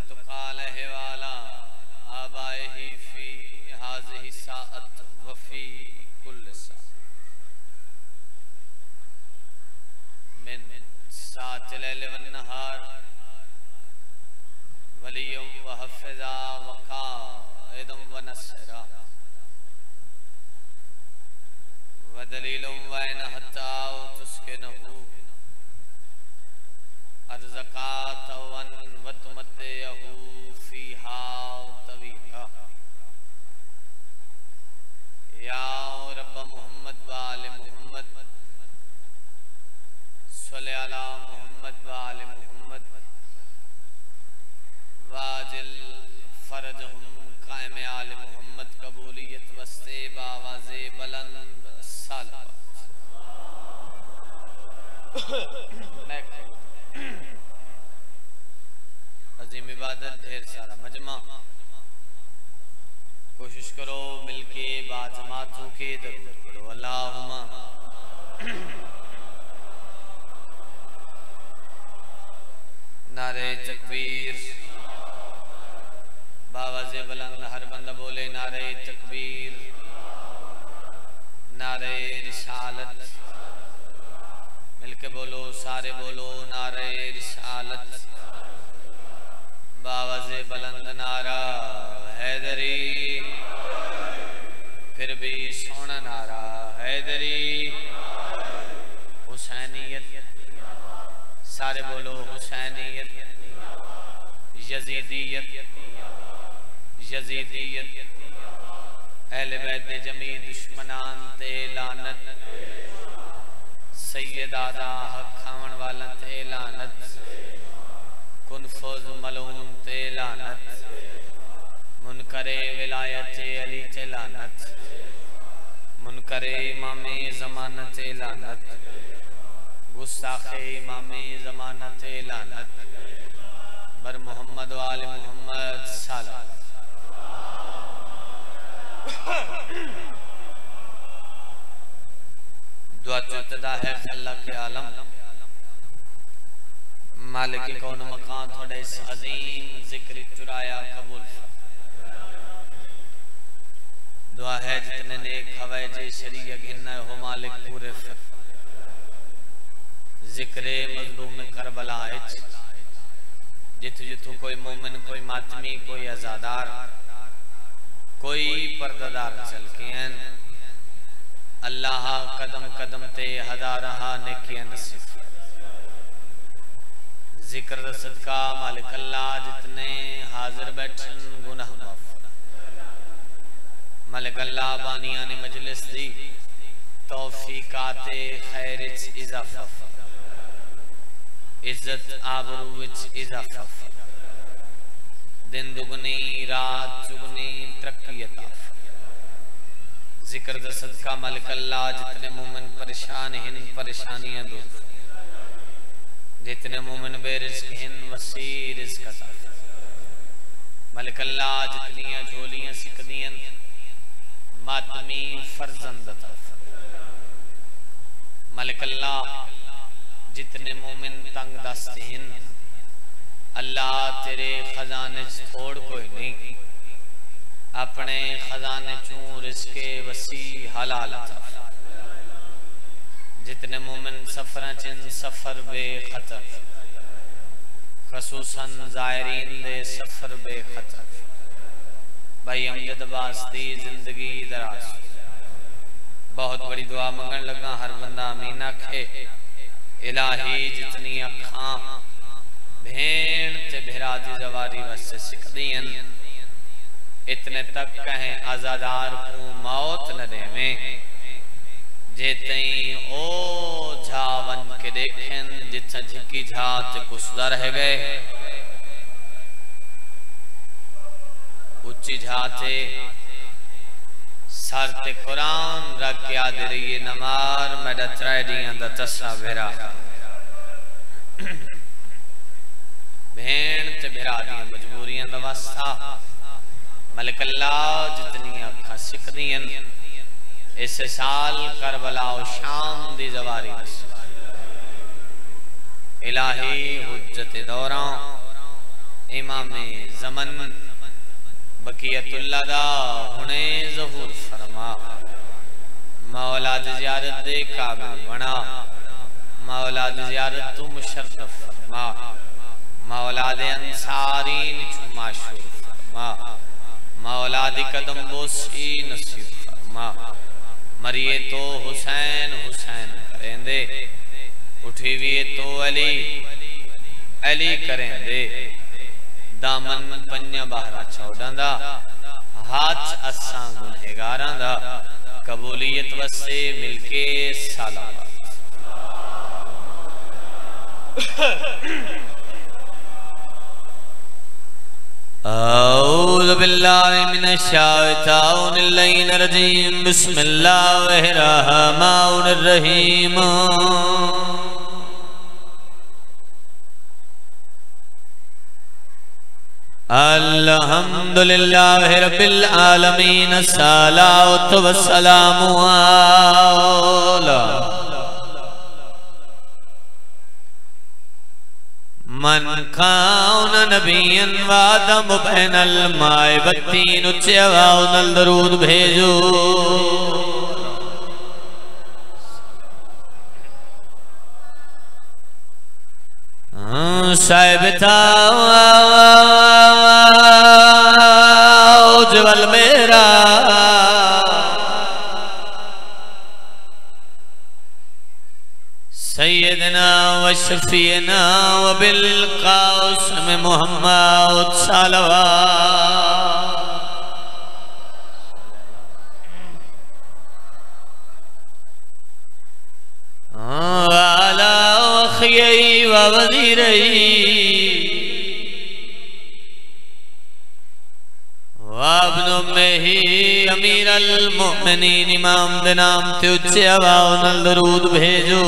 वतुकाल वाला आबाए ही फी हाज़िही साअत वफी कुल सा मिन सातिल लैल वन नहार वलियुम व हफ़िज़ा व क़ाइदुम व नसरा व दलीलुम व इन हत्ता तुस्किनहु अर्ज़क़ातवन व तुमत्तिअहु फ़ीहा तवीला या रब्ब मुहम्मद व आले मुहम्मद सल्लि अला मुहम्मद व आले मुहम्मद वाजिल फरजहुम कायम आले मुहम्मद कबूलियत वस्ते बावाज़े बुलंद सालवा अजीम इबादत ढेर सारा मजमा कोशिश करो मिलके बाजमातों के दरूद पढ़ो अल्लाहुम्मा नारे तकबीर बावाज़े बुलंद हर बंदा बोले नारे तकबीर नारे रिसालत मिलके बोलो सारे बोलो नारे रिसालत बावाज़े बुलंद नारा हैदरी फिर भी सोना नारा हैदरी हुसैनियत सारे बोलो हुसैनियत यजीदियत यजीदियत अहले बैत जमी दुश्मनान ते लानत सैयद आदा हक खावन वाला ते लानत कुनफुज मलून ते लानत मुनकरे विलायत अली ते लानत मुनकरे इमामे ज़मानत ते लानत गुस्ताखे इमामे ज़मानत ते लानत बर मोहम्मद वाले मोहम्मद सल्लल्लाहु दुआ इब्तिदा है अल्लाह के आलम मालिक कौन मकान थोड़े इस अजीम जिक्र चुराया कबूल दुआ है जितने नेक हवाए जे शरीय घिन्ना हो मालिक पूरे जिक्रे मजलूम करबला जित जितु कोई मोमिन कोई मातमी कोई अज़ादार कोई पर्दादार चल के हैं अल्लाह कदम कदम ते हज़ारहा नेकियां नसीब जिक्र सदका मालिक अल्लाह जितने हाजिर बैठन गुनाह माफ मालिक अल्लाह बानिया ने मजलिस दी तौफीकाते खैर इजाफा इज्जत आबरू विच इजाफा दिन दुगनी रात चुगनी तरक्की अता जिक्र सदका मालिक अल्लाह जितने मोमिन परेशान हैं परेशानियां दूर जितने मोमिन बेरिज़्क़ हैं वसी रिज़्क़ अता मालिक अल्लाह जितनियां झोलियां सिकदियां मातमी फर्जंद अता मालिक अल्लाह जितने मोमिन तंग दस्त हैं अल्लाह तेरे खजाने छोड़ कोई नहीं अपने खजाने चू रिज़्क़े वसी हलाल अता जितने मोमिन सफर चिन सफर बेखतर खसूसन ज़ायरीन दे सफर बेखतर भाई अमजद अब्बास दी जिंदगी दराज बहुत बड़ी दुआ मंगन लगा हर बंदा आमीन आखे इलाही जितनी अखां भेड़ ते भेरा दी जवारी वसे सिकदियन इतने तक कहें आजादार को मौत न देवें जेतई ओ झावन के देखें जिथा झिकी झात कुसदा रह गए उच्ची झाते सर ते कुरान रख के आद रही नमार मेरा त्रैडियां दा तस्सा भेरा भेड़ ते भेरा दियां मजबूरियां दा वास्ता मलिक अल्लाह जितनी अखा सिकदियन इस साल करबला और शाम दी जवारी इलाही हुज्जत दौरां इमाम ज़मन बकियतुल्लाह दा हुने ज़हूर फरमा। मौला दी ज़ियारत दे काबिल बना। मौला दी ज़ियारत तू मुशर्रफ फरमा। मौला दे अंसारीन चू माशूर फरमा। मौला दी कदम बोसी नसीब फरमा। मरिए तो हुसैन हुसैन करेंदे, उठी भी तो अली अली करेंदे। दामन पंजा बहरा चौड़ा हाथ असा गुनहगारां दा कबूलियत वसे मिलके सलाम। औज़ु बिल्लाहि मिनश शैतानिर रजीम। बिस्मिल्लाहिर रहमानिर रहीम। अल्हम्दुलिल्लाहि रब्बिल आलमीन। अस्सलातु वस्सलामु अला मन कान नबियन वादम बैनल माए बत्तीन उच्चे वाउनल दरूद भेजो। साहिब था उज्जवल मेरा सैयदना व शफीना व बिल कासिम मुहम्मद सल्लल्लाहु अला अखियी व वज़ीरई व इब्नु मेही अमीरुल मोमिनीन। इमाम दे नाम ते उच्चे आवाज़ नाल दरूद भेजो।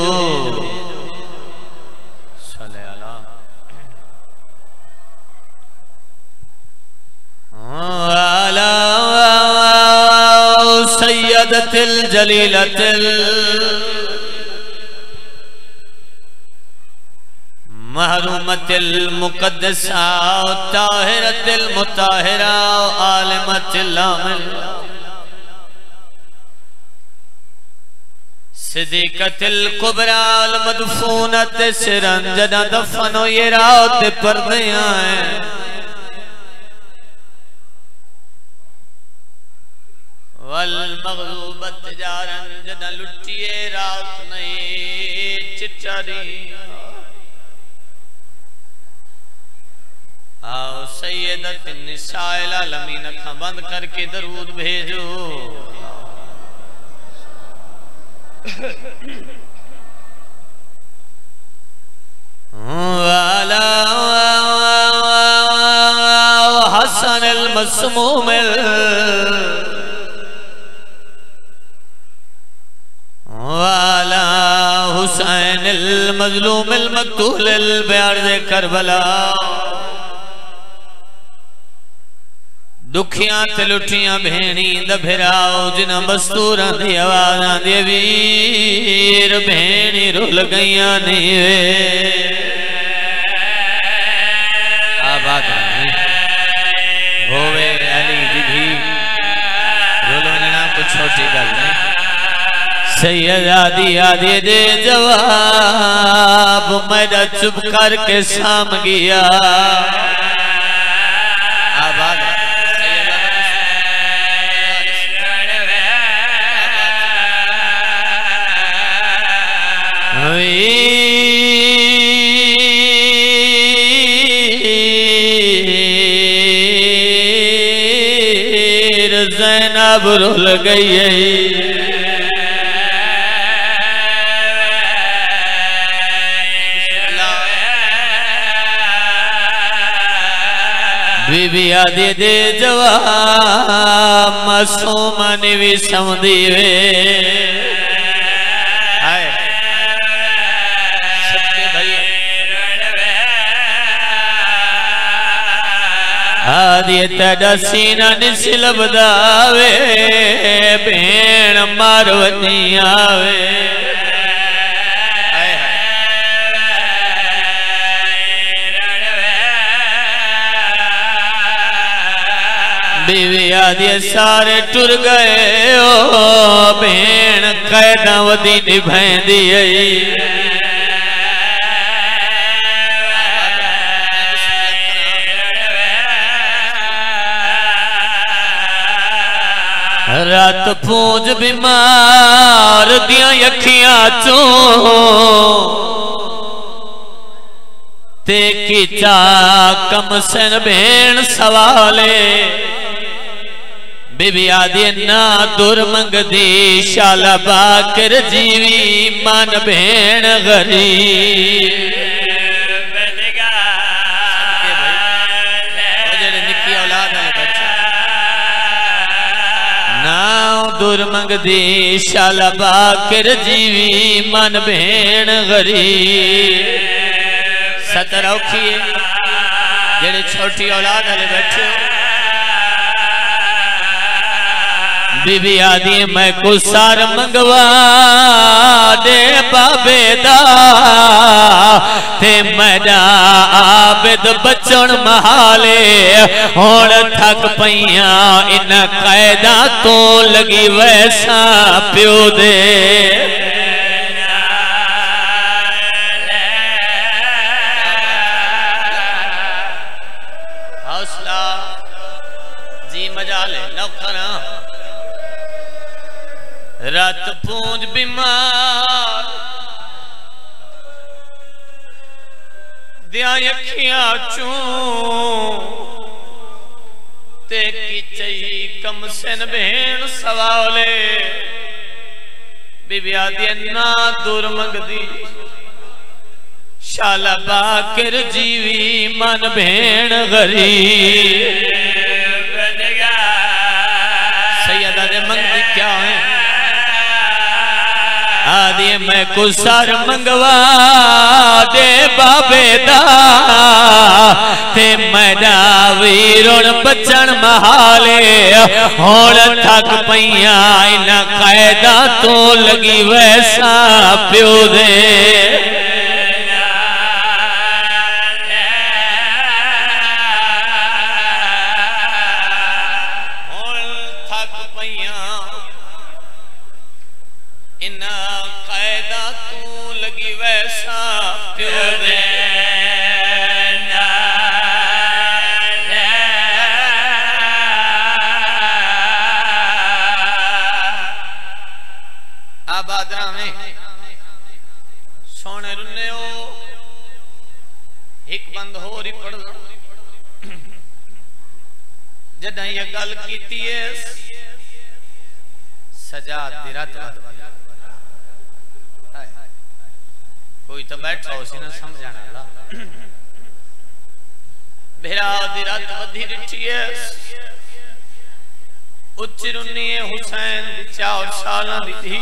अला सय्यदतिल जलीलतिल महरूमतिल मुक़द्दसा ताहिरतिल मुताहिरा आलिमतिल आमिल सिद्दीक़तिल कुबरा अल मदफूनत सिरन जना दफन हो ये रात पर्दे आए। वल मग़लूबत जारन जना लुटिए रात नहीं चिचरी। आओ सैयदतिन निसाइल आलमीन अखां बंद करके दरूद भेजो। वाला हसनिल मस्मूमिल वाला हुसैनिल मज़लूमिल मक़तूलिल बिअर्ज़े करबला। दुखियां ते लुटियां भेणी दभिराओ जिन्हां मस्तूरां दी आवाज़ां दे वीर भेणी रुल गईयां नी वे। आबाद होवे अली दी भी रुल वञणा कुछ छोटी गल नहीं। सैयदा दिया दे जवाब मैदा चुप करके साम गया। आबाद ज़ैनब रुल गई। बीबी आदि दे जवाब मासूम ने भी समझी वे। आदि तेरा सीना निसिल बदावे भेण मार वनी आवे। बीवी आदि सारे टुर गए ओ भेण कैदा वदी निभांदी रात पूंज बीमार दियां अखियां चो ते कीचा कम सन भेण सवाले बीबी आदि ना दूर मंगदी शाला बाकर जीवी मन भेण गरीब दूर मंगदी शाला बाकर जीवी मन भेण गरीब सतर औखी जेड़े छोटी औलाद वाले बैठे बीबी आदि मैं कुसार मंगवा दे बाबे दा ते मेरा आबिद बचन महाले हुण थक पईया इन कैदा तो लगी वैसा प्यो दे हौसला जी मजा ले लौखना रात पूंज बीमार दिया अखियां चू ते कीचई कम सन भेण सवाले बीबी आदि ना दूर मंगदी शाला बाकर जीवी मन भेण गरीब सैयदा दे मंगदी क्या है आदि मैं कुसार मंगवा दे बाबे दा ते मेरा वीरुण बचन महाले हुण थक पईया इन कैदा तो लगी वैसा प्यो दे गल कीती है सजा दी रात कोई तो बैठा उसी ने समझाना ला बेरा दी रात वधी रिठी है उच्च रुन्नी हुसैन 4 साल दी थी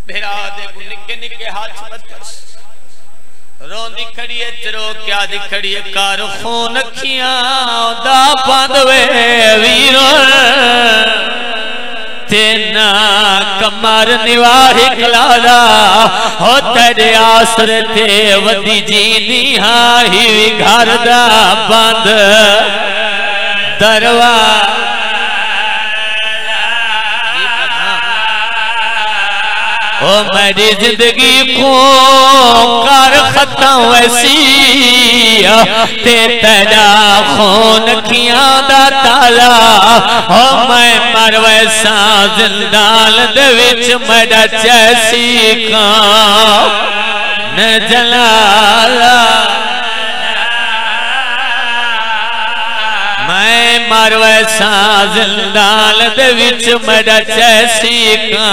बेरा दे निके निके हाथ बदस रोंदी खड़ी है चरो क्या दी खड़ी है कार खून अखियां दा बांधवे वीरो तेना कमर निवाही कलादा हो तेरे आसरे ते वदी जीनी हाँ ही घर दा बंद दरवा ओ मेरी जिंदगी को कर खत्म वैसी ते तेरा खून अखियां दा ताला ओ मैं मर वैसा जिंदाल दे विच मेरा जैसी का न जलाला मैं मर वैसा जिंदाल दे विच मेरा जैसी का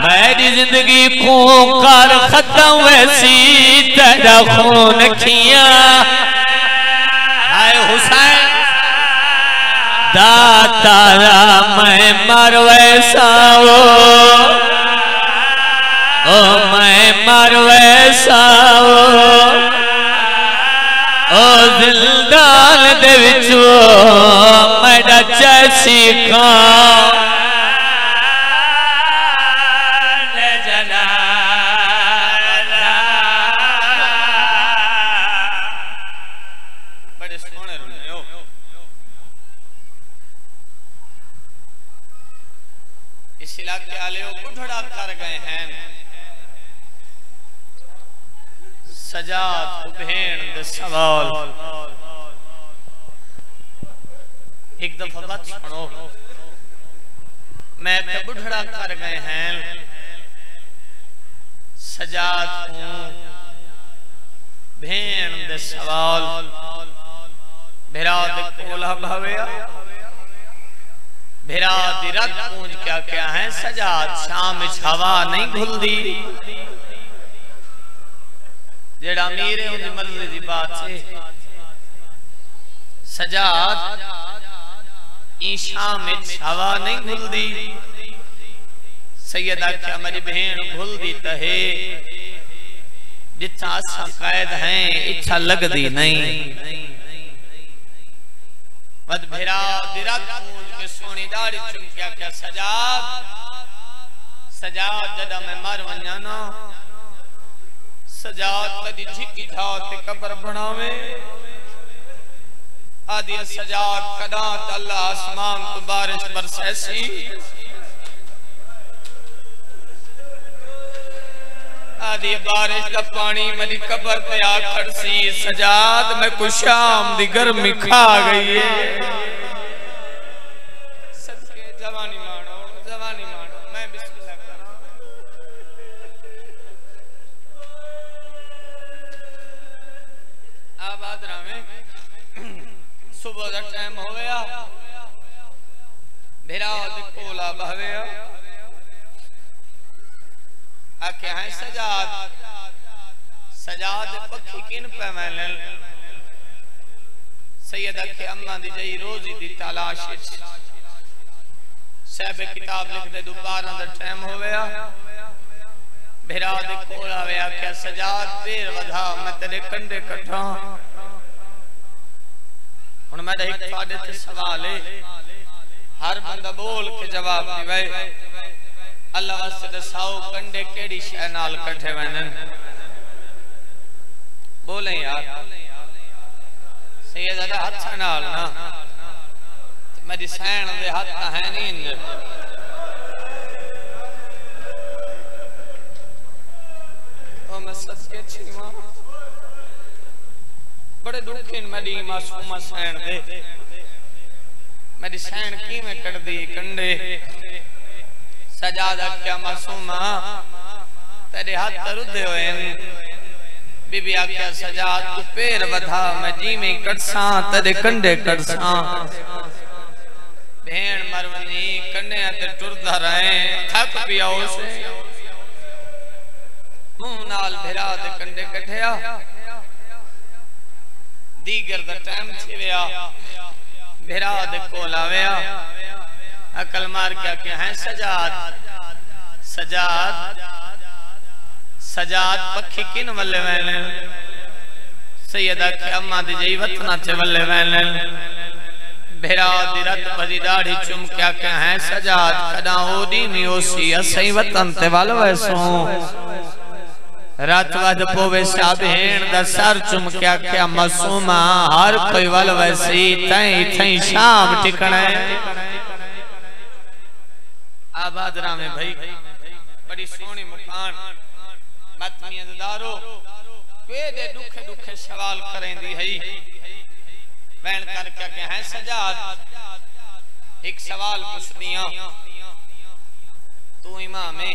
मेरी जिंदगी को कर खत्म वैसी तेरा खून अखियां हाय हुसैन दातारा मैं मर वैसा ओ मैं मर वैसा ओ जिंदाल दे विच मेरा जैसी का कर गए हैं सजाद भेण दे सवाल एक दफा बात सुनो मैं तो बुढ़ड़ा कर गए हैं सजाद को भेण दे सवाल भेरा दे कोला भावेया भेरा दी रात पूंज क्या क्या है सजाद शाम हवा नहीं घुलदी जेड़ा मीरे उनकी मर्जी दी बात से सजाद ईशा में हवा नहीं घुलदी सैयदा क्या मेरी बहन घुलदी तहे जितना असा कैद हैं इच्छा लगदी नहीं मत भेरा दिरात पूंज के सोनी दाढ़ी चुमकिया क्या सजाद सजाद जदा मैं मर वन्या ना सजाद कदी झिकी जाते कब्र बनावे आदि सजाद कदा अल्लाह आसमान तो बारिश बरसैसी आदि बारिश का पानी मेरी कब्र पे आ खड़सी सजाद मैं कुछ शाम दी गर्मी खा गई है सदके जवानी मानो मैं बिस्मिल्लाह करा आबाद रामे सुबह का टाइम हो गया भेरा दे कोला बहवेया आके हैं सजाद पक्षी किन पे मैंने सैयदा के अम्मा दी जई रोजी दी तलाश साहब किताब लिख दे दोबारा दा टाइम हो गया भेरा दे कोल आया क्या सजाद देर वधा मैं तेरे कंडे कटा हुन मैं एक फादे ते सवाल है हर बंदा बोल के जवाब दिवे अल्लाह वास्ते दसाओ कंडे केड़ी शय नाल कठे वनन बोले यार सैयदा दा हाथ नाल ना मेरी सैन दे हाथ है नहीं ओ मैं सच के छीवा बड़े दुख इन मेरी मासूमा सैन दे मेरी सैन की में कट दी कंडे सजादा क्या मासूमा तेरे हाथ रुदे हुए बीबी आख्या सजाद तू पैर वधा मैं जी में कटसा तेरे कंडे कटसा भेण मरवनी कन्ने ते टुरदा रहे थक पिया उसे मुंह नाल भेरा दे कंडे कठया दीगर दा टाइम थिया भेरा दे कोल आवेया अकल मार क्या है सजाद पक्षी किन वल्ले वैने सैयदा के अम्मा दी जई वतना चे वल्ले वैने भेरा दी रत भरी दाढ़ी चुम क्या है सजाद कदा ओदी नी ओसी असई वतन ते वल वैसो रात वद पोवे सा भेण दा सर चुम क्या मासूमा हर कोई वल वैसी तई थई शाम टिकणे आबादरा में भाई बड़ी सोनी मकान मतमियदारो केदे दुखे दुखे सवाल करेंदी है वैन कर क्या है सजाद एक सवाल पूछ दिया तू इमाम है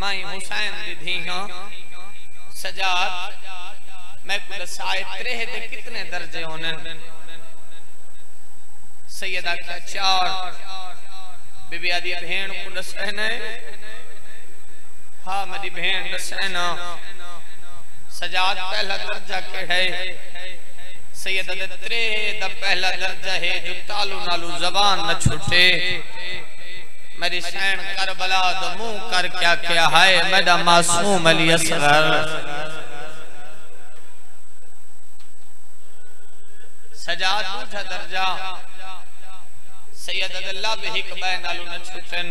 माई हुसैन दी धी हां सजाद मैं कुल साए त्रेह दे कितने दर्जे होने सैयदा क्या 4 बीबी आदि भेण को दसने हां मेरी भेण दसना सजाद पहला दर्जा के है सैयदा दे त्रे दा पहला दर्जा है जो तालू नालू जबान न छूटे मेरी सैन करबला द मुंह कर क्या है मेरा मासूम अली असगर सजाद दूसरा दर्जा सैयद अल्लाह बिहिक बैनालू न छुटन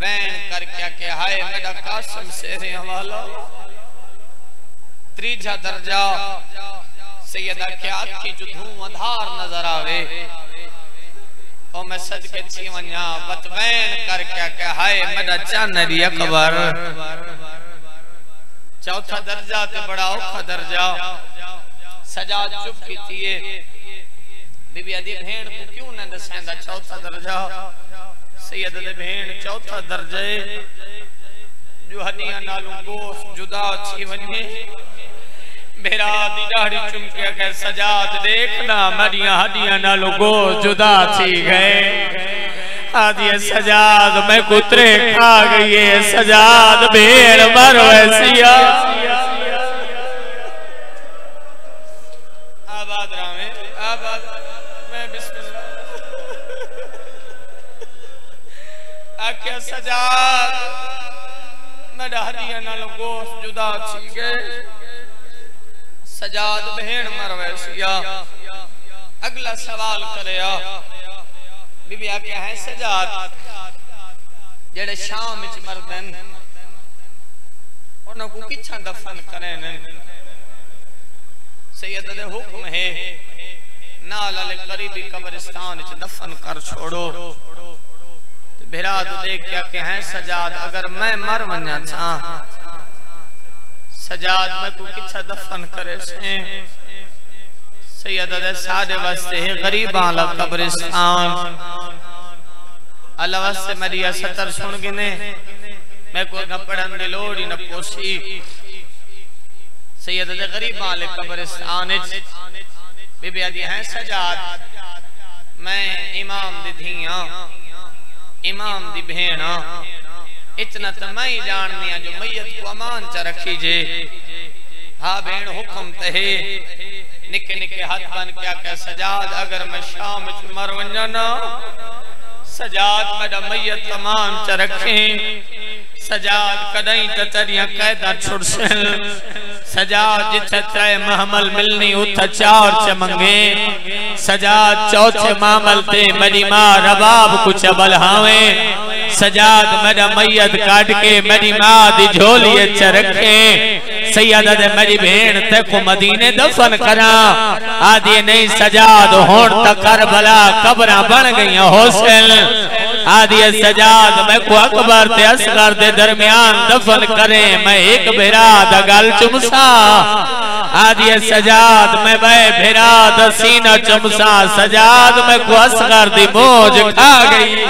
वैन कर क्या है मेरा कासिम से हवाला तीसरा दर्जा सैयदा क्या की जो धुआंधार नजर आवे ओ मैं सज के छी वन्या बतवैन कर क्या क्या हाय मदा चानरी अकबर चौथा दर्जा ते बड़ा औखा दर्जा सजाद चुप कीतिए बीबी आदि भेण को क्यों न दसेंदा चौथा दर्जा सैयद दे भेण चौथा दर्जे जो हड्डियां नालू गोश्त जुदा छी वने मेरा दी दाढ़ी चुमके के सजाद देखना मरिया हड्डियां नालू गोश्त जुदा थी गए आदि सजाद मैं कुतरे खा गई है सजाद भेड़ मर वैसिया आबाद रामे आबाद मैं बिस्मिल्लाह आके सजाद मेरा हड्डियां नालू गोश्त जुदा थी गए सजाद भेड़ मर वैसिया अगला सवाल करया बीबी आके है सजाद जेड़े शाम विच मरदन उन्हां को किछा दफन करेन सैयद दे हुक्म है नाल वाले करीबी कब्रिस्तान विच दफन कर छोड़ो भेड़ा तो देख क्या के है सजाद अगर मैं मर वन्या था सजाद में को किछा दफन करे से सैयद दे सादे वास्ते है गरीबां ला कब्रिस्तान अल्लाह वास्ते मेरी सतर सुन गिने मैं को न पढ़न दे लोड़ ही न पोसी सैयद दे गरीबां ले कब्रिस्तान बीबी आदि है सजाद मैं इमाम दी धियां इमाम दी भेणा इतना तो मैं ही जाननी जो मैयत को अमान च रखी जे हाँ भेण हुक्म तहे निके निके हाथ बन क्या कह सजाद अगर मैं शाम च मर वन्या ना सजाद मेरा मैयत अमान च रखे सजाद कदई त तेरिया कैदा छुड़सन सजाद जिथे त्रै महमल मिलनी उठ चार च मंगे सजाद चौथे मामल ते मेरी मां रबाब कुछ बलहावे सजाद मेरा मैयत काट के मेरी मां दी झोली च रखे सैयद दे मेरी भेण ते को मदीने दफन करा आदि नहीं सजाद होण तक करबला कब्रां बन गई हुसैन आदि सजाद मैं को अकबर ते असगर दे दरमियान दफन करे मैं एक भेरा दा गल चुमसा आदि सजाद मैं बे भेरा दा सीना चुमसा सजाद मैं को असगर दी मौज खा गई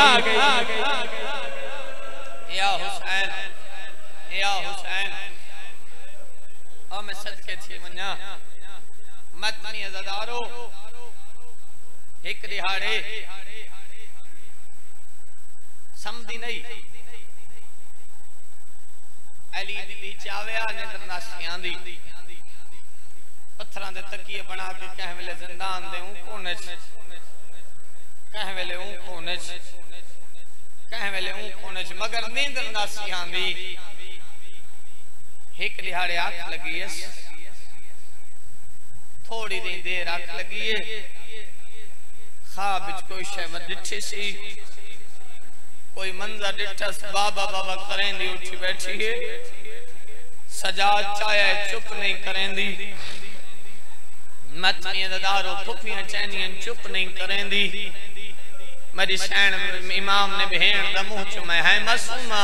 एक दिहाड़े समझी नहीं अली दी चावया ने दरनासियां दी पत्थरां दे तकिए बना के कह वेले जिंदान दे ऊ कोने च कह वेले ऊ कोने च कह वेले ऊ कोने च मगर नींद दरनासियां दी एक दिहाड़े आंख लगी है थोड़ी देर आंख लगी है ख्वाब विच कोई शय डिठी सी कोई मंजर डिठस बाबा बाबा करेंदी उठी बैठी है सजाद चाहे चुप नहीं करेंदी मतमिया दारो फुफियां चैनियां चुप नहीं करेंदी मेरी शैन इमाम ने भेण दा मुंह च मैं है मासूमा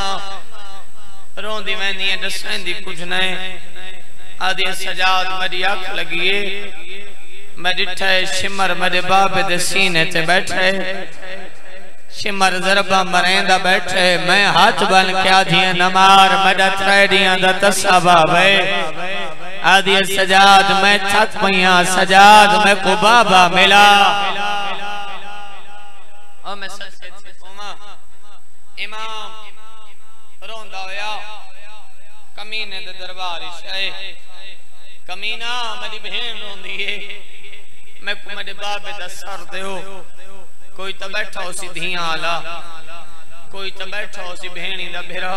रोंदी वेंदी है दसेंदी कुछ नहीं आदि सजाद मेरी आंख लगी है मैं डिठा शिमर मेरे बाबे दे सीने ते बैठे शिमर जरबा मरेंदा बैठे मैं हाथ बन के आधियां नमार मेरा त्रैडियां दा तस्सा बाबे आदि सजाद मैं थक पईया सजाद मैं को बाबा मिला और मैं सच से कोमा इमाम रोंदा होया कमीने दे दरबार इशाए कमीना मेरी बहन रोंदी है मैं को मेरे बाबे दा सर देओ कोई तो बैठा हो सी धियां आला कोई तो बैठा हो सी भेणी दा भेरा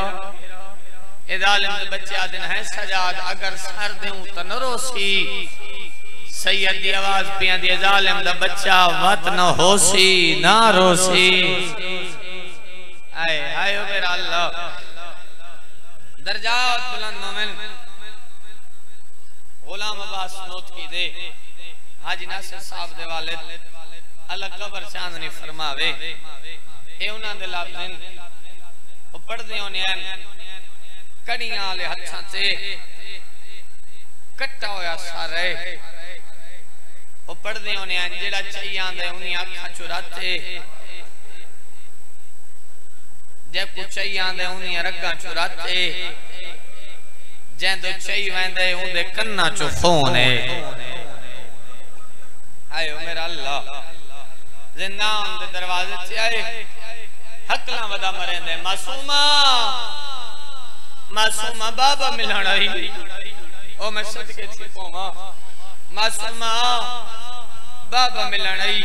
ए जालिम दे बच्चे आदन है सजाद अगर सर देऊं तो न रोसी सैयद दी आवाज पिया दी जालिम दा बच्चा वत न होसी ना रोसी आए आयो मेरा अल्लाह दर्जात बुलंद मोमिन गुलाम अब्बास नोत की दे हाजी नासिर साहब दे वालिद अल्लाह कबर चांदनी फरमावे ए उन्हां दे लफ्ज़ ओ पढ़दे होने हैं कड़ियां वाले हत्थां ते कट्टा होया सारे ओ पढ़दे होने हैं जेड़ा चाहियां दे उन्हीं अखां चुराते जे कुछ चाहियां दे उन्हीं रग्गां चुराते जेंदो चाहिए वेंदे उंदे कन्ना चो फोन है आयो मेरा अल्लाह जिंदा उनके दरवाजे से आए हकला वदा मरेंदे मासूमा मासूमा बाबा मिलन आई ओ मैं सदके थी पोवा मासूमा बाबा मिलन आई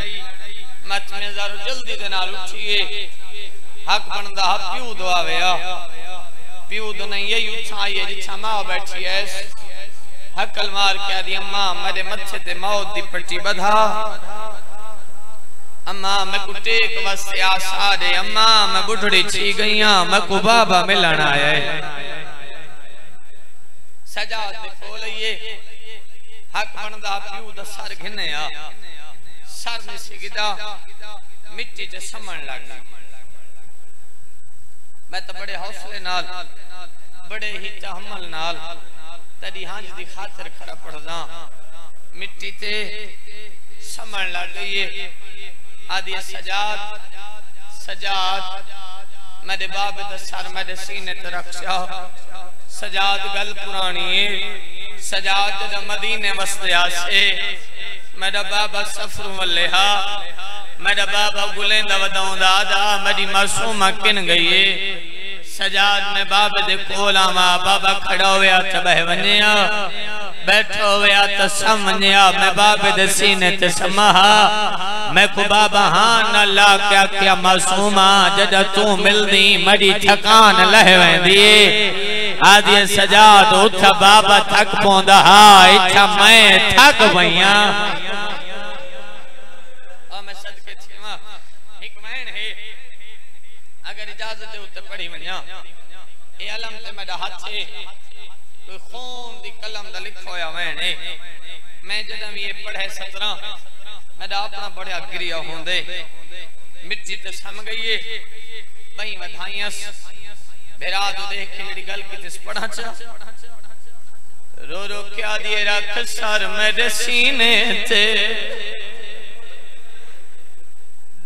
मत में जरूर जल्दी दे नाल उठिए हक बनदा प्यू दुआवे आ प्यू तो नहीं ये उठा ये जिछा मां बैठी है हकल मार के दी अम्मा मेरे मत्थे ते मौत दी पट्टी बधा अम्मा मैं को टेक वसे आशा दे अम्मा मैं बुढ़ड़ी छी गईया मैं को बाबा मिलन आया है सजाद दे खोलिए हक बनदा प्यू दा सर घिने आ सर ने सिगदा मिट्टी च समण लग गई मैं तो बड़े हौसले नाल बड़े ही तहम्मुल नाल तेरी हांज दी खातिर खड़ा पड़दा मिट्टी ते समण लग गई आदि सजाद सजाद मेरे बाप दा सर मेरे सीने ते रखा सजाद गल पुरानी है सजाद दा मदीने वसया से मेरा बाबा सफर वल्लेहा मेरा बाबा गुलेंदा वदाउंदा आदा मेरी मासूमा किन गई है सजाद में बाबे दे कोल आवा बाबा खड़ा होया त बह वन्या बैठो होया त समन्या मैं बाबे दे सीने ते समाहा मैं को बाबा हां न ला क्या मासूमा जद तू मिलदी मेरी थकान लह वेंदी आदि सजाद उठ बाबा थक पोंदा हा इच्छा मैं थक भईया पढ़ी वन्या ए अलम ते मेरा हाथ से कोई खून दी कलम दा लिखो होया वैने मैं जदम ये पढ़े 17 मेरा अपना बड़ा गिरिया होंदे मिट्टी ते सम गई है बई वधाइयां बेरा दो देख के जेडी गल की तिस पढ़ा चा रो रो क्या दिए रख सर मेरे सीने ते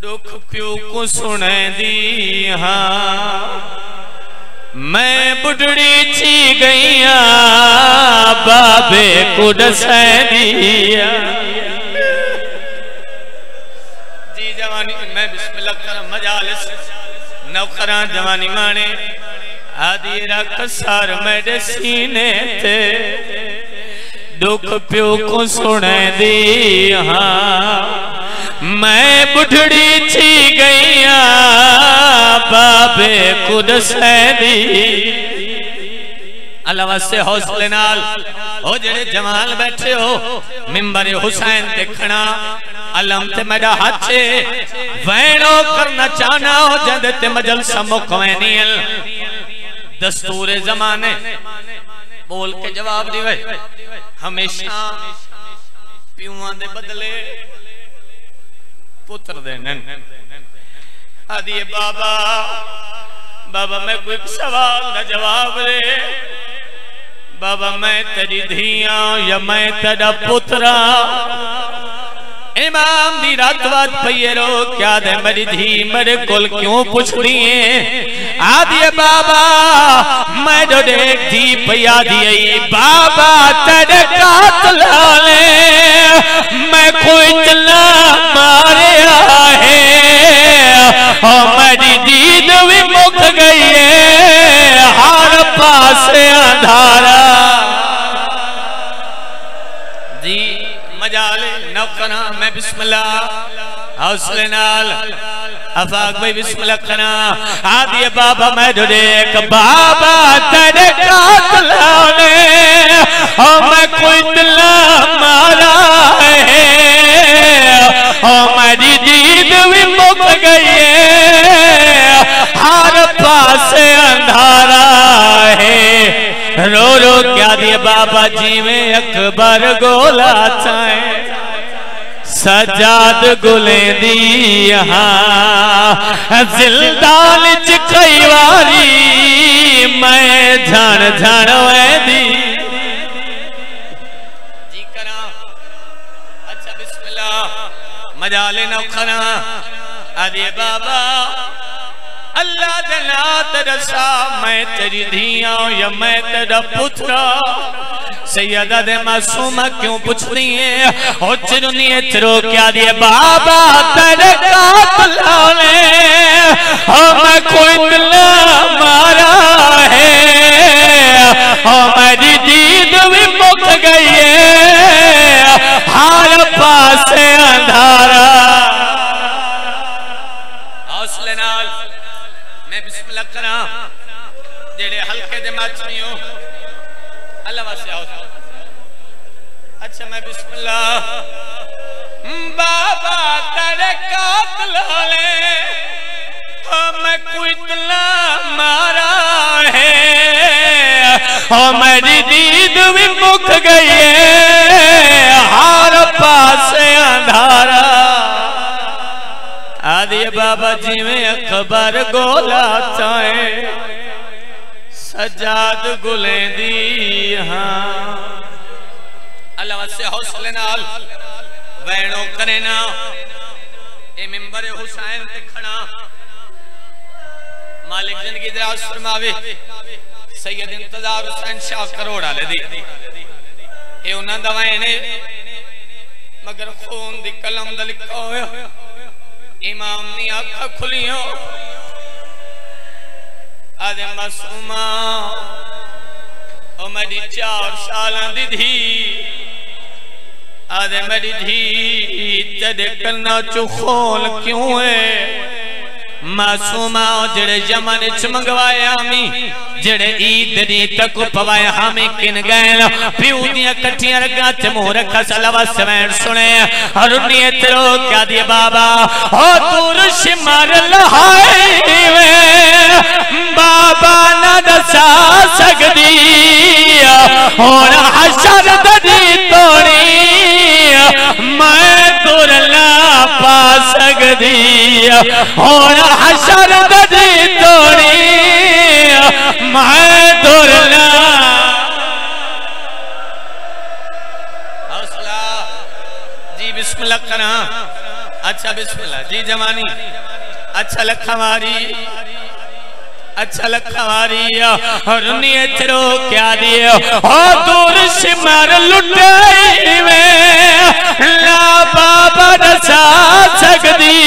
दुख प्यू को सुने दी हाँ मैं बुढ़ड़ी छी गईया बाबे को दसे दिया जी जवानी मैं बिस्मिल्लाह करा मजालिस नौकरा जवानी माने आदि रख सर मेरे सीने ते दुख प्यू को सुने दी हाँ मैं बुढ़ड़ी छी गईया बाबे खुद सैदी अल्लाह से हौसले नाल ओ जेड़े जवान बैठे हो मिंबर हुसैन देखना अलम ते मेरा हाथ वैनो करना चाहना हो जद ते मजलसा मुकवैनियल दस्तूर जमाने बोल के जवाब दिवे हमेशा प्यूआं दे बदले पुत्र देने आदि बाबा बाबा मैं कोई सवाल न जवाब रे बाबा मैं तेरी धिया या मैं तेरा पुत्रा इमाम दी रात बात पइए रो क्या दे मेरी धी मेरे कोल क्यों पूछ दी है आदि बाबा मैं जो देख धी पिया दी बाबा तेरे कातल ले मैं कोई चला मारे है और मेरी दीद भी मुक गई है हर पास अंधारा जी मजाले नौकरा मैं बिस्मिल्लाह हौसले नाल अफाक भाई बिस्मिल्लाह करना आदि बाबा मैं जो देख बाबा तेरे कातल ने और मैं कोई दिला मारा है और मेरी दीद भी मुक गई है हर पास अंधारा है रो रो क्या दिए बाबा जी में अकबर गोला चाहे सजाद गुलें दी हाँ जिलदाल च कई वारी मैं झण झण वैदी जी करा। अच्छा बिस्मिल्लाह मजा लेना खना अरे बाबा अल्लाह दे नात रसा मैं तेरी धिया या मैं तेरा पुत्रा सैयदा दे मासूमा क्यों पूछती है ओ चिरुनी चरो क्या दिए बाबा तेरे कातला ने मैं कोई तला मारा है मेरी दीद भी मुक गई है हर पास अंधारा। हौसले नाल मैं बिस्मिल्लाह करा जेड़े हल्के दे माचनियो अल्लाह वास्ते आओ। अच्छा मैं बिस्मिल्लाह बाबा तेरे कातल ले मैं कोई तला मारा है मेरी दीद भी मुक गई है हर पास अंधारा। आदि बाबा जी में अखबार गोला चाहे सजाद गुलें दी हाँ अल्लाह वास्ते हौसले नाल वैनो करे ना ए मिंबर हुसैन ते खड़ा मालिक जिंदगी दराज फरमावे सैयद इंतजार हुसैन शाह करोड़ा ले दी ए उन्हां दवाएं ने मगर खून दी कलम दा लिखा होया इमाम नी आँखां खुलियों आदे मासूमा ओ मेरी 4 सालां दी धी आदे मेरी धी तेरे कन्ना चो खोल क्यों है मासूमा जेड़े जमाने च मंगवाए हामी जेड़े ईद दी तक पवाए हामी किन गए प्यू दियां कट्ठियां रगा च मुंह रखा सलावा सवैन सुने हरुनी तेरो क्या दिए बाबा ओ दूर शिमर लहाई वे बाबा ना दसा सकदी हुण हशर दी तोड़ी मैं दुरला पा सकदी हुण हशर दी तोड़ी मैं दुरला। हौसला जी बिस्मिल्लाह करा। अच्छा बिस्मिल्लाह जी जवानी अच्छा लखवारी अच्छा लखवारी हरुनी चरो क्या दिए हो दूर सिमर लुटाई में ला बाबा दसा सकदी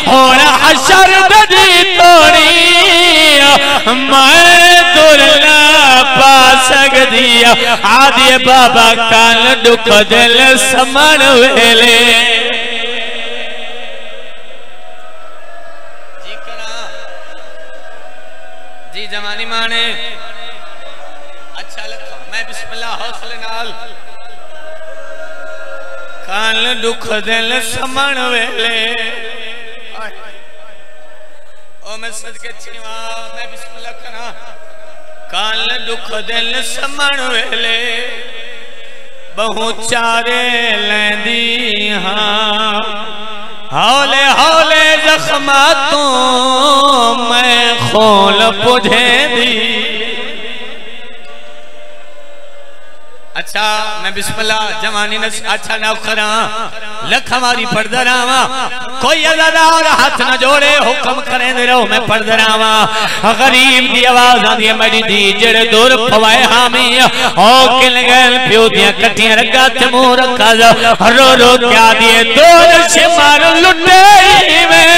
हुण हशर दी तोड़ी मैं दुरला पा सकदी आदि बाबा काल दुख दिल समण वेले जवानी माने अच्छा लगा। मैं बिस्मिल्लाह हौसले नाल काल दुख दिल समण वेले ओ मैं सदके छीवा मैं बिस्मिल्लाह करा काल दुख दिल समण वेले बहु चारे लेंदी हाँ हौले हौले जख्मा तू मैं खोल पुझे दी। अच्छा मैं बिस्मिल्लाह जवानी न अच्छा ना खरा लखवारी पढ़दा रहा कोई अज़ादार हाथ न जोड़े हुक्म करे दे रहो मैं पढ़दा रहा गरीब दी आवाज आंदी है मेरी दी जेड़े दूर पवाए हामी ओ किल गए प्यो दियां कट्टियां रगा ते मुंह रखा रो रो क्या दिए दूर शिमर लुटे में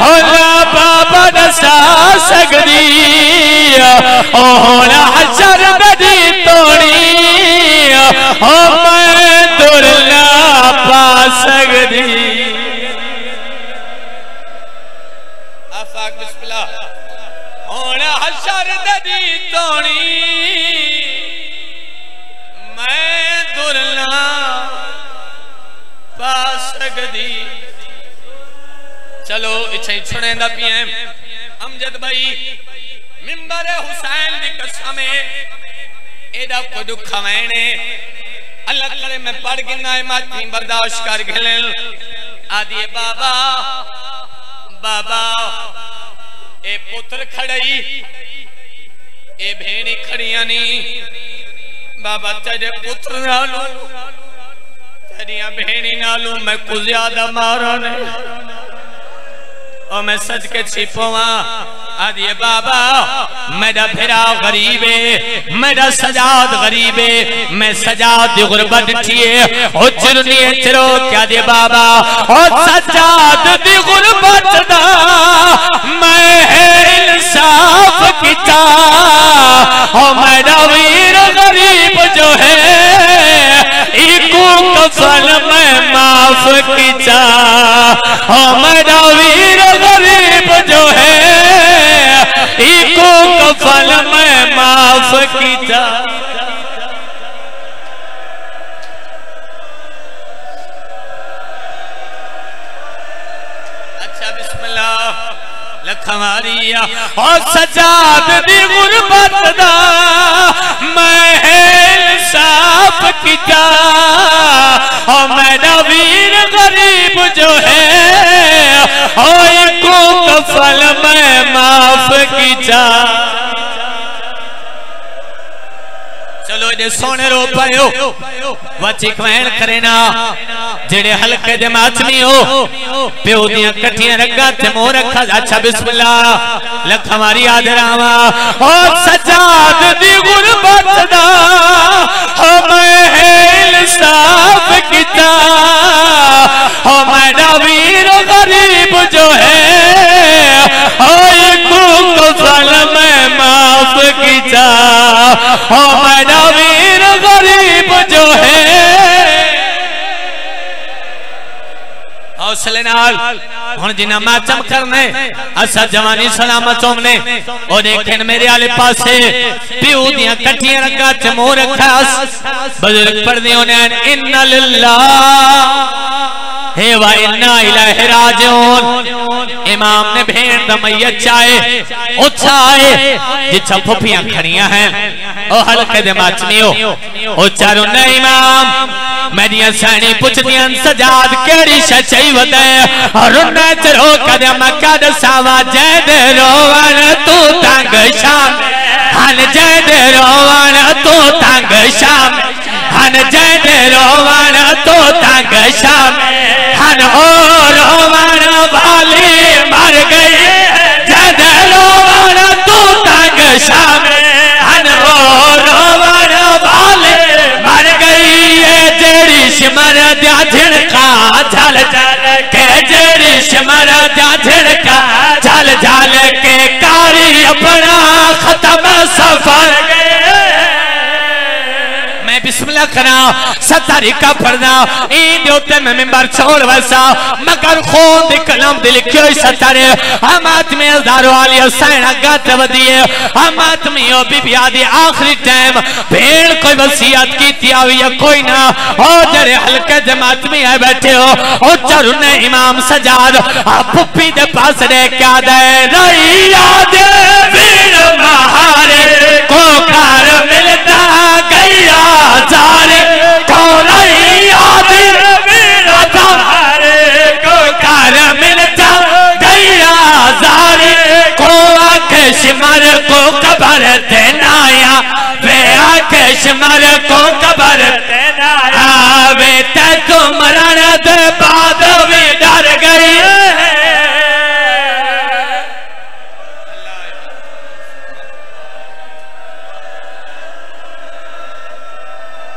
होला बाबा दसा सकदी ओ होना हशर दी तोड़ी ओ मैं दुरला पा सकदी। आफाक बिस्मिल्लाह होना हशर दी तोड़ी मैं दुरला पा सकदी। चलो इच्छा सुने दा पीएम अमजद भाई मिंबर हुसैन दी कसम एदा को दुख मैंने अल्लाह करे मैं पढ़ के ना मातमी बर्दाश्त कर गले आदि बाबा बाबा ए पुत्र खड़ई ए भेणी खड़िया नी बाबा तेरे पुत्र नालू तेरिया भेणी नालू मैं कुछ ज्यादा मारा ने और मैं सच के छिपवा आदि बाबा मेरा फिरा गरीब है मेरा सजाद गरीब है मैं सजाद गुरबत थिए ओ चिरनी चिरो क्या दे बाबा ओ सजाद दी गुरबत दा मैं इंसाफ किता ओ मेरा वीर गरीब जो है इको कफन में माफ किता ओ मेरा वीर गरीब जो है इको कफल में माफ किया। अच्छा बिस्मिल्लाह लखमारिया और सजाद दी गुरबत दा मैं साफ किया और मेरा वीर गरीब जो है को कफल में माफ किया। चलो ये सोने रो पायो वची खैन करे ना जेड़े हल्के दे मातमी हो प्यो दियां कठियां रगा ते मोह रखा। अच्छा बिस्मिल्लाह लख हमारी आदरावा ओ सजाद दी गुरबत दा मैं इंसाफ किता ओ मेरा वीर गरीब जो है कफल में माफ किया ओ मेरा वीर गरीब जो है। हौसले नाल हुण जिन्ना मातम करने असा जवानी सलामत होने ओ देखें मेरे आले पासे प्यो दियां कठियां रखा च मोह रखा बुजुर्ग पढ़दे होने इन्ना लिल्लाह हे वा इन्ना इलैहि राजिऊन। इमाम ने भेड़ दा मैयत चाहे उछाए जिथा फुफियां खड़ियां हैं ओ हल्के दे माचनियो ओ चारों ने इमाम मेरिया सैनी पुछदियां सजाद केड़ी सच्चाई वदे और उन्ने चरो कदम कद सावा जय दे रोवन तू तंग शाम हन जय दे रोवन तू तंग शाम हन जय दे रोवन तू तंग शाम हन ओ रोवन वाली मर गई जय दे रोवन तू तंग शाम हन ओ रोवन वाली मर गई जेड़ी सिमर दिया झिड़का झल झल के जेड़ी सिमर दिया झिड़का झल झल के कारी अपना खत्म सफर बिस्मिल्लाह करा सतारी का पढ़ना ईद होते मैं मिंबर छोड़ वैसा मगर खून दी कलम दिल क्यों सतारे हम आदमी हजारों वाली हुसैन गात वदिए हम आदमी ओ बीबी आदि आखिरी टाइम भेड़ कोई वसीयत की तिया हुई है कोई ना ओ जरे हल्के जमात में आए बैठे हो ओ चरुने इमाम सजाद पुप्पी दे पास रे क्या दे रही याद वीर महारे को कार मिलता गया जारे को नहीं याद वीर तुम्हारे को कार मिलता गया जारे को आके सिमर को कबर देनाया वे आके सिमर को कबर देनाया वे तक मरण दे बाद भी डर गई।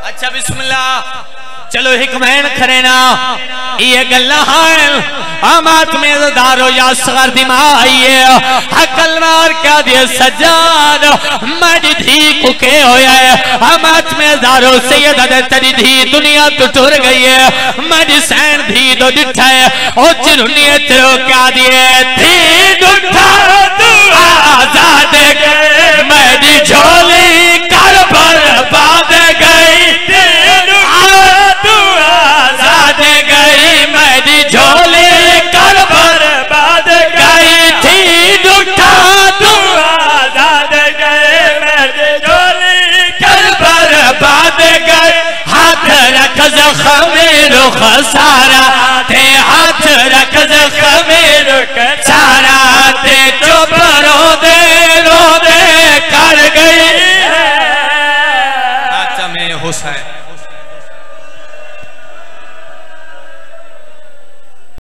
अच्छा बिस्मिल्लाह चलो हिकमैन खरेना ये गल्ला हैं आमात में दारो या सगर दिमा आइए हकल मार क्या दिए सजाद मरी धी कुके होया है आमात में दारो सैयद अदे तेरी धी दुनिया तो टूर गई है मरी सैन धी दो दिठा है ओ चिरुनिए तेरो क्या दिए धी दुठा तू आजाद गए मेरी झोली कर बर्बाद गई मेरी झोली कर बर्बाद गई थी दुठा तू आजाद गए मेरी झोली कर बर्बाद गई हाथ जख्म रुख सारा ते हाथ रख जख्म रुख